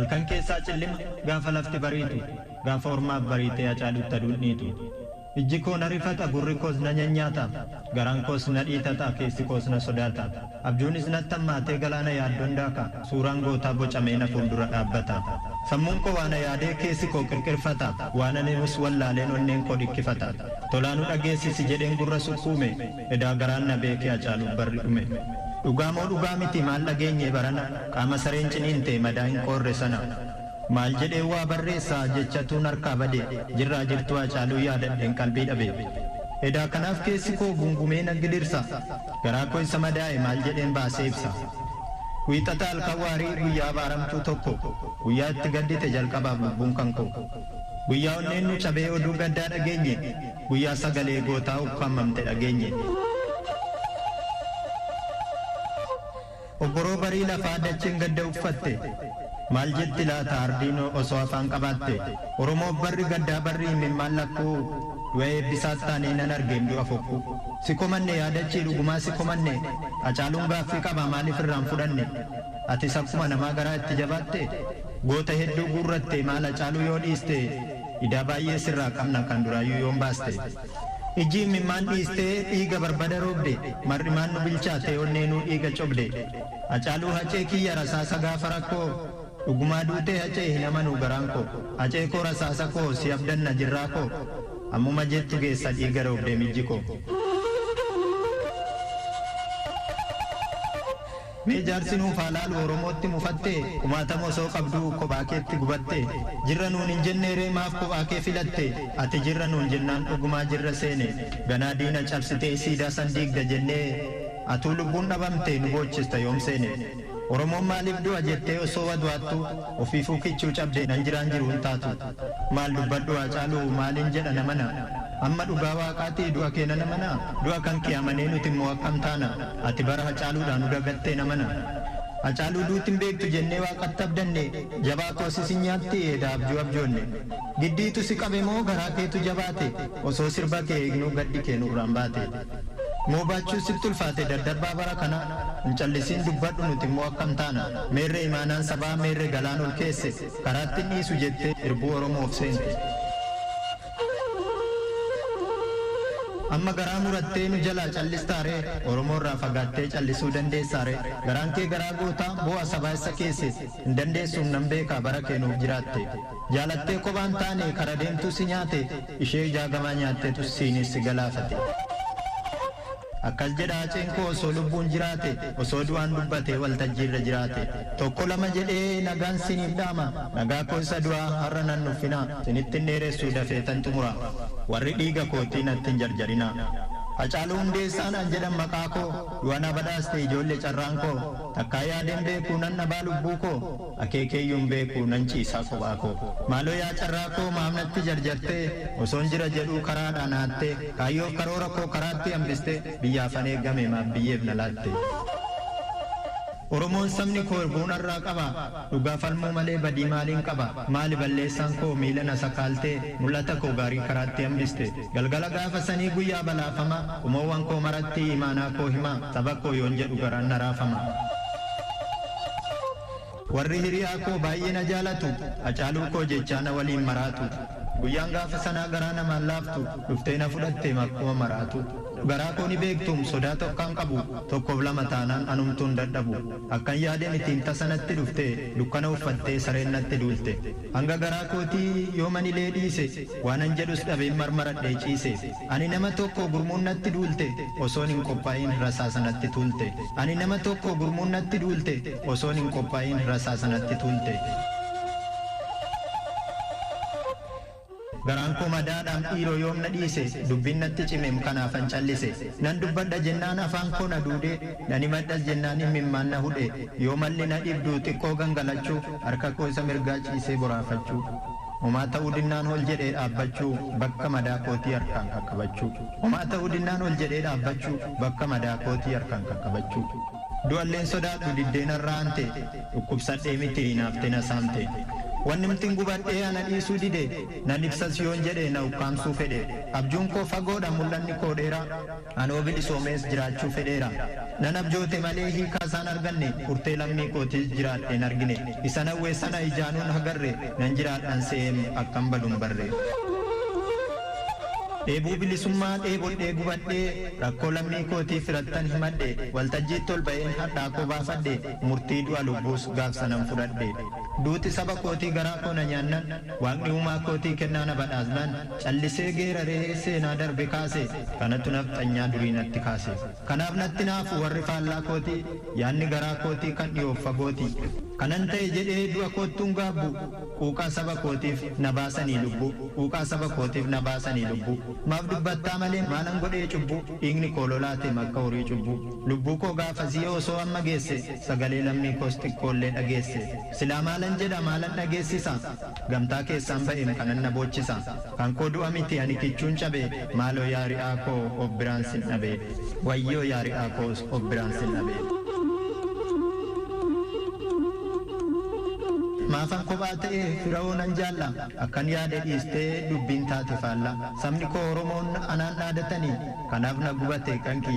halkan keessaa cillima gaafa lafti bariitu gaafa ormaaf bariitee Hacaaluutti aduun dhiitu ijji koo na rifata gurri koos na nyaata garaan koos na dhiitata keessi koos na sodaata abjuunis natti hammaatee galaana yaaddoon daaka suuraan gootaa bocamee na fuuldura dhaabbata sammuun koo waan yaadee keessi koo qirqirfata waan aneemus wallaaleen onneen koo dhikkifata tolaanuu dhageessisi jedheen gurra sukkuume edaa garaan na beekee Hacaaluu barri dhume dhugaamoo dhugaa miti maal dhageenye barana qaama sareen ciniinte madaa hin qoorre sana maal jedhee waa barreessaa jechatuun harkaa bade jirraa jirtu Hacaaluu yaadadheen qalbii dhabe edaa kanaaf keessi koo gungumee na gidirsa garaa koo isa madaa'e maal jedheen baasee ibsa wiixata halkan waarii guyyaa baaramtuu tokko guyyaa itti gaddite jalqabaaf lubbuun kan koo guyyaa onneen nu cabee oduu gaddaa dhageenye guyyaa sagalee gootaa ukkaamamte dhageenye obboroo barii lafaa dachiin gadda uffatte maal jetti laata ardiin osoo afaan qabaatte Oromoof barri gaddaa barri himimmaan lakkuu du'a eebbisaas taanee nan argeen du'a fokku si komanne yaadachii dhugumaa si komanne Hacaaluun gaaffii qaba maaliif irraan fudhanne atis akkuma namaa garaa itti jabaatte goota hedduu guurratte maal Hacaaluu yoo dhiiste idaa baay'ee sirraa qabna kan duraayyuu yoon baaste ijji himimmaan dhiistee dhiiga barbada roobde mar'imaan nu bilchaate onneenuu dhiiga cobde Hacaaluu hacee kiyya rasaasa gaafa rakkoo dhugumaa duutee hacee hin amanuu garaan koo hacee koo rasaasa koo si abdanna jirraa koo ammuma jettu geessa dhiiga roobde mijji koo mee jaarsinuuf haalaalu Oromootti mufatte kumaatama osoo qabduu kophaa keetti gubatte jirra nuun hin jenneeree maaf kophaa kee filatte ati jirra nuun jennaan dhugumaa jirra seene ganaa diina cabsitee siidaa san diigda jennee atuu lubbuun dhabamte nu boochista yoom seene Oromoon maaliif du'a jettee osoo wadu'attu ofiifuu kichuu cabdee nan jiraan jiru hin taatu maal dubbadhu Hacaaluu maaliin jedha namana amma dhugaa waaqaatii du'a kee nan amana du'a kan kee amanee nuti immoo akkam taana ati bara Hacaaluudhaan nu dagattee namana Hacaaluu duutiin beektu jennee waaqatti abdanne jabaa koo sisin nyaatti eedaa abjuu abjoonne giddiitu si qabe moo garaa keetu jabaate osoo sirba kee eegnuu gaddi kee nurraan baate moo baachuu sitti ulfaate daddarbaa bara kana hin callisiin dubbadhu nuti immoo akkam taana meerree imaanaan sabaa meerree galaan ol keesse karaatti dhiisu jettee irbuu Oromoof seente amma garaa murattee nu jalaa callistaare Oromoorraa fagaattee callisuu dandeessaare garaan kee garaa gootaa bu'a sabaa isa keesse hin dandeessuun nan beekaa bara kee nuuf jiraatte jaalattee kophaan taane kara deemtu si nyaate ishee jaagamaa nyaatteetu siinis si galaafate akkas jedha haceen koo osoo lubbuun jiraate osoo du'aan dubbate waltajjiirra jiraate tokko lama jedhee nagaan siniif dhaama nagaa koo isa du'aa har'a nan nuffina sinitti dheeressuu dafee tan xumura warri dhiiga kootii natti hin jarjarinaa Hacaaluu Hundeessaan an jedhan maqaa koo du'a na badhaaste ijoollee carraan koo takkaa yaadeen beekuu nan dhabaa lubbuu koo akeekeeyyuun beekuu nan ciisaa kophaa koo maaloo yaa carraa koo maamnatti jarjartee osoon jira jedhuu karaadhaan haattee kaayyoof karoora koo karaatti hambiste biyyaaf an eegame maaf biyyeef na laatte Oromoon sabni koo irbuunarraa qaba dhugaa falmuu malee badii maaliin qaba maali balleessaan koo miila na sakaaltee mul'ata koo gaarii karaatti hambiste galgala gaafa sanii guyyaa balaafama umoowwan koo maratti imaanaa koo hima saba koo yoon jedhu garaan na raafama warri hiriyaa koo baay'ee na jaalatu Hacaaluu koo jechaa na waliin maraatu guyyaan gaafa sanaa garaa namaan laaftu dhuftee na fudhatte makkuma maraatu garaa koo ni beektuum sodaa tokkaan qabu tokkoof lama taanaan anumtuun dadhabu akkan yaadeen ittiin tasanatti dhufte dukkana uffattee sareen natti duulte hanga garaa kootii yoo manilee dhiise waanan jedhus dhabeen marmaradhee ciise ani nama tokko gurmuun natti duulte osoon hin qophaa'in rasaasanatti tuulte ani nama tokko gurmuun natti duulte osoon hin qophaa'in rasaasanatti tuulte garaan koo madaadhaan dhiiroo yoom na dhiise dubbiin natti cimeem kanaafan callise nan dubbadha jennaan afaan koo na duude nan himadhas jennaan imimmaan na hudhe yoo malli na dhibdu xiqqoo gangalachuu harka koo isa mirgaa ciisee boraafachuu homaa ta'uu dinnaan ol jedhee dhaabbachuu bakka madaa kootii harkaan qaqqabachuu homaa ta'uu dinnaan ol jedhee dhaabbachuu bakka madaa kootii harkaan qaqqabachuu du'alleen sodaadhu diddeenarraa hante dhukkubsadhee miti hinaaftee na saamte wanni mtiin gubadhee ana dhiisuu dide nan ibsas yoon jedhe na ukkaamsuu fedhe abjuun koo fagoodha mul'anni koo dheeraa anoo bilisoomees jiraachuu fedheera nan abjoote malee hiikaa isaan arganne furtee lammii kootis jiraadheen argine isa nawwee sana ijaanuun hagarre nan jiraadhan se'eem akkan baduun barre. Dheebuu bilisummaa dheebodhee gubadhee rakkoo lammii kootii firattan himadhe waltajjiitti ol ba'een hadhaa koo baafadhe murtii du'a lubbuus gaafsanan fudhadhe duuti saba kootii garaa koo na nyaannan waaqni uumaa kootii kennaa na badhaasnan callisee geeraree seenaa darbe kaase kanatu nafxanyaa durii natti kaase kanaaf natti naafu warri faallaa kootii yaanni garaa kootii kan dhiyoof fagooti kanan ta'e jedhee du'a koottuun gaabbu quuqaa saba kootiif na baasanii lubbu quuqaa saba kootiif na baasanii lubbu maaf dubbattaa malee maalan godhee cubbu dhiigni koo lolaate makka horii cubbu lubbuu koo gaafasii osoo amma geesse sagalee lammii koos xiqqoollee dhageesse silaa maalan jedha maalan dhageessisa gamtaa keessaan ba'eem kanan na boochisa kan koo du'a miti ani kichuun cabe maaloo yaa ri'aa koo of biraan sin dhabe wayyoo yaa ri'aa koos of biraan sin dhabe. Maafan kophaa ta'e fira'oo nan jaalla akkan yaade dhiistee dubbiin taate faalla sabni koo Oromoon anaan dhaadatanii kanaaf na gubate kan kiyya